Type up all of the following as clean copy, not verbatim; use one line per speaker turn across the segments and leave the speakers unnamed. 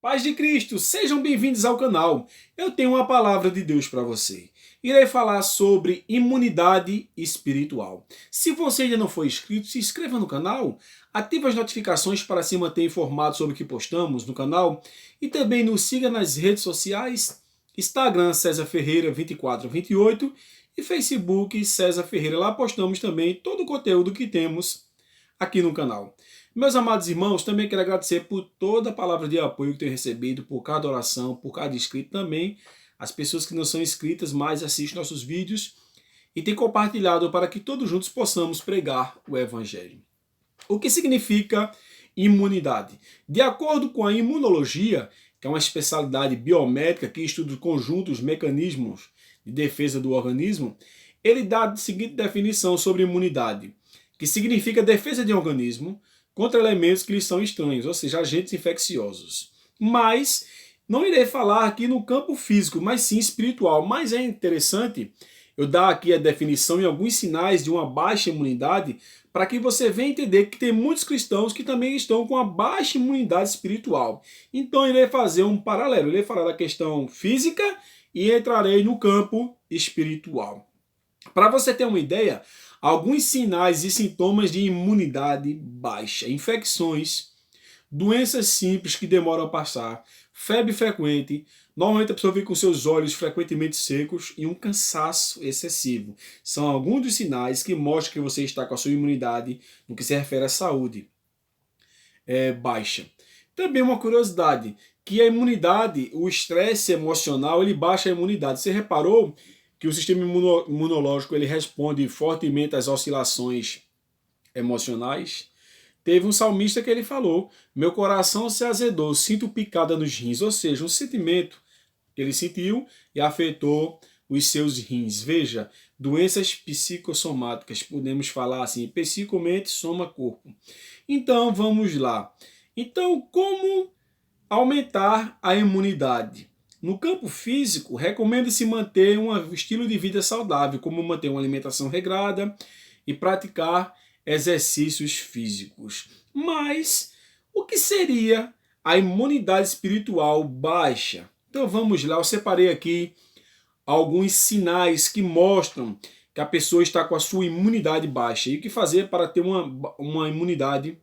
Paz de Cristo, sejam bem-vindos ao canal. Eu tenho uma palavra de Deus para você. Irei falar sobre imunidade espiritual. Se você ainda não for inscrito, se inscreva no canal, ative as notificações para se manter informado sobre o que postamos no canal e também nos siga nas redes sociais, Instagram César Ferreira 2428 e Facebook César Ferreira. Lá postamos também todo o conteúdo que temos aqui no canal. Meus amados irmãos, também quero agradecer por toda a palavra de apoio que tenho recebido, por cada oração, por cada inscrito também, as pessoas que não são inscritas, mas assistem nossos vídeos e têm compartilhado para que todos juntos possamos pregar o Evangelho. O que significa imunidade? De acordo com a imunologia, que é uma especialidade biomédica que estuda os conjuntos, mecanismos de defesa do organismo, ele dá a seguinte definição sobre imunidade, que significa defesa de um organismo contra elementos que lhes são estranhos, ou seja, agentes infecciosos. Mas não irei falar aqui no campo físico, mas sim espiritual. Mas é interessante eu dar aqui a definição e alguns sinais de uma baixa imunidade para que você venha entender que tem muitos cristãos que também estão com a baixa imunidade espiritual. Então irei fazer um paralelo, irei falar da questão física e entrarei no campo espiritual. Para você ter uma ideia, alguns sinais e sintomas de imunidade baixa: infecções, doenças simples que demoram a passar, febre frequente, normalmente a pessoa fica com seus olhos frequentemente secos e um cansaço excessivo. São alguns dos sinais que mostram que você está com a sua imunidade no que se refere à saúde baixa. Também uma curiosidade, que a imunidade, o estresse emocional, ele baixa a imunidade. Você reparou que o sistema imunológico ele responde fortemente às oscilações emocionais? Teve um salmista que ele falou: meu coração se azedou, sinto picada nos rins. Ou seja, um sentimento que ele sentiu e afetou os seus rins. Veja, doenças psicossomáticas, podemos falar assim, psicomente soma corpo. Então, vamos lá. Então, como aumentar a imunidade? No campo físico, recomenda-se manter um estilo de vida saudável, como manter uma alimentação regrada e praticar exercícios físicos. Mas o que seria a imunidade espiritual baixa? Então vamos lá, eu separei aqui alguns sinais que mostram que a pessoa está com a sua imunidade baixa e o que fazer para ter uma imunidade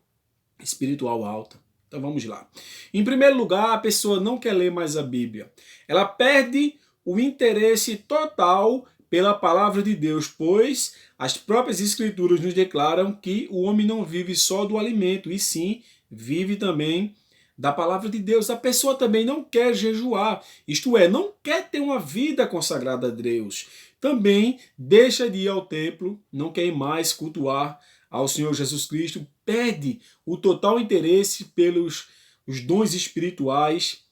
espiritual alta. Então vamos lá. Em primeiro lugar, a pessoa não quer ler mais a Bíblia. Ela perde o interesse total pela palavra de Deus, pois as próprias escrituras nos declaram que o homem não vive só do alimento, e sim vive também da palavra de Deus. A pessoa também não quer jejuar, isto é, não quer ter uma vida consagrada a Deus. Também deixa de ir ao templo, não quer mais cultuar ao Senhor Jesus Cristo, perde o total interesse pelos os dons espirituais,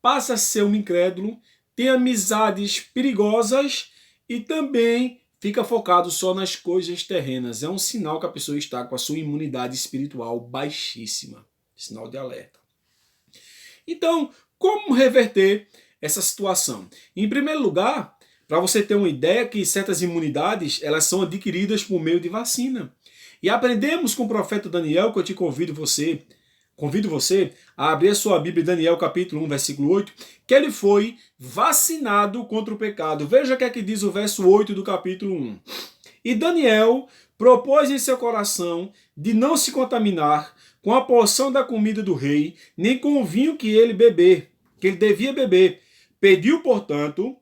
passa a ser um incrédulo, tem amizades perigosas e também fica focado só nas coisas terrenas. É um sinal que a pessoa está com a sua imunidade espiritual baixíssima. Sinal de alerta. Então, como reverter essa situação? Em primeiro lugar, para você ter uma ideia que certas imunidades elas são adquiridas por meio de vacina. E aprendemos com o profeta Daniel, que eu te convido você a abrir a sua Bíblia, Daniel capítulo 1, versículo 8, que ele foi vacinado contra o pecado. Veja o que é que diz o verso 8 do capítulo 1. E Daniel propôs em seu coração de não se contaminar com a porção da comida do rei, nem com o vinho que ele devia beber. Pediu, portanto,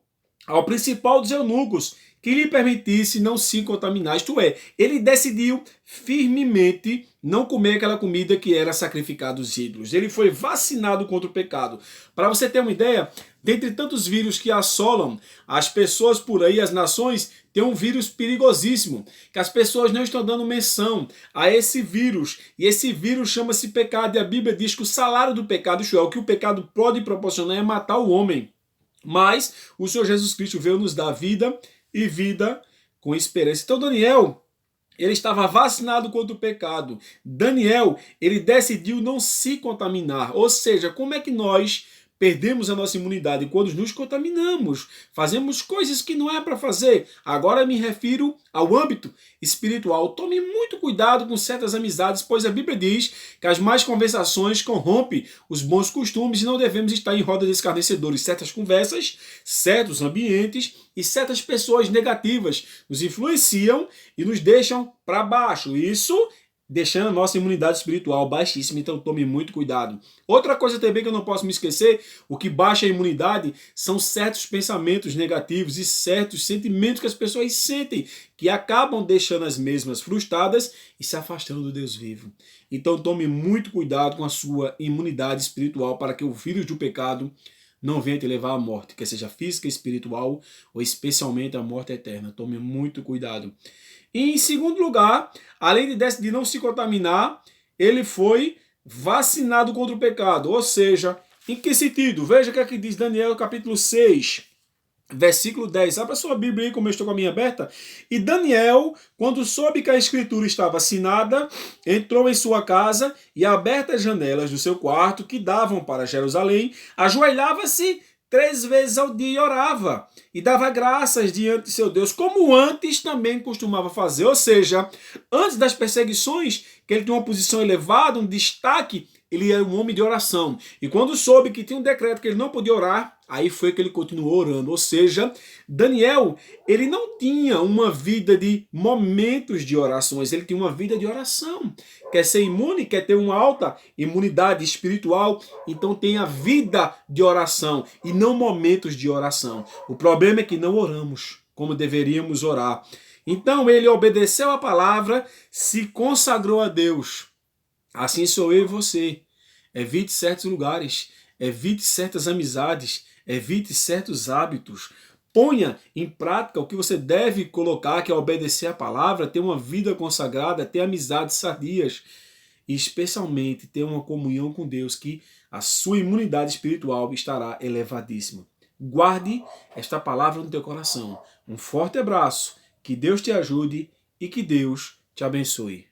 ao principal dos eunucos que lhe permitisse não se contaminar. Isto é, ele decidiu firmemente não comer aquela comida que era sacrificada aos ídolos. Ele foi vacinado contra o pecado. Para você ter uma ideia, dentre tantos vírus que assolam as pessoas por aí, as nações, tem um vírus perigosíssimo, que as pessoas não estão dando menção a esse vírus. E esse vírus chama-se pecado. E a Bíblia diz que o salário do pecado, isto é, o que o pecado pode proporcionar é matar o homem. Mas o Senhor Jesus Cristo veio nos dar vida e vida com esperança. Então Daniel, ele estava vacinado contra o pecado. Daniel, ele decidiu não se contaminar. Ou seja, como é que nós perdemos a nossa imunidade quando nos contaminamos, fazemos coisas que não é para fazer. Agora me refiro ao âmbito espiritual. Tome muito cuidado com certas amizades, pois a Bíblia diz que as más conversações corrompem os bons costumes e não devemos estar em rodas de escarnecedores. Certas conversas, certos ambientes e certas pessoas negativas nos influenciam e nos deixam para baixo. Isso deixando a nossa imunidade espiritual baixíssima, então tome muito cuidado. Outra coisa também que eu não posso me esquecer, o que baixa a imunidade são certos pensamentos negativos e certos sentimentos que as pessoas sentem, que acabam deixando as mesmas frustradas e se afastando do Deus vivo. Então tome muito cuidado com a sua imunidade espiritual para que o vírus do pecado não venha te levar à morte, quer seja física, espiritual ou especialmente a morte eterna. Tome muito cuidado. E em segundo lugar, além de não se contaminar, ele foi vacinado contra o pecado. Ou seja, em que sentido? Veja o que aqui diz Daniel capítulo 6, versículo 10. Abra sua Bíblia aí, como eu estou com a minha aberta. E Daniel, quando soube que a escritura estava assinada, entrou em sua casa e, abertas as janelas do seu quarto, que davam para Jerusalém, ajoelhava-se 3 vezes ao dia e orava, e dava graças diante de seu Deus, como antes também costumava fazer. Ou seja, antes das perseguições, que ele tinha uma posição elevada, um destaque, ele era um homem de oração. E quando soube que tinha um decreto que ele não podia orar, aí foi que ele continuou orando. Ou seja, Daniel, ele não tinha uma vida de momentos de orações, ele tinha uma vida de oração. Quer ser imune, quer ter uma alta imunidade espiritual, então tenha vida de oração e não momentos de oração. O problema é que não oramos como deveríamos orar. Então ele obedeceu a palavra, se consagrou a Deus. Assim sou eu e você. Evite certos lugares, evite certas amizades, evite certos hábitos. Ponha em prática o que você deve colocar, que é obedecer a palavra, ter uma vida consagrada, ter amizades sadias e especialmente ter uma comunhão com Deus, que a sua imunidade espiritual estará elevadíssima. Guarde esta palavra no teu coração. Um forte abraço, que Deus te ajude e que Deus te abençoe.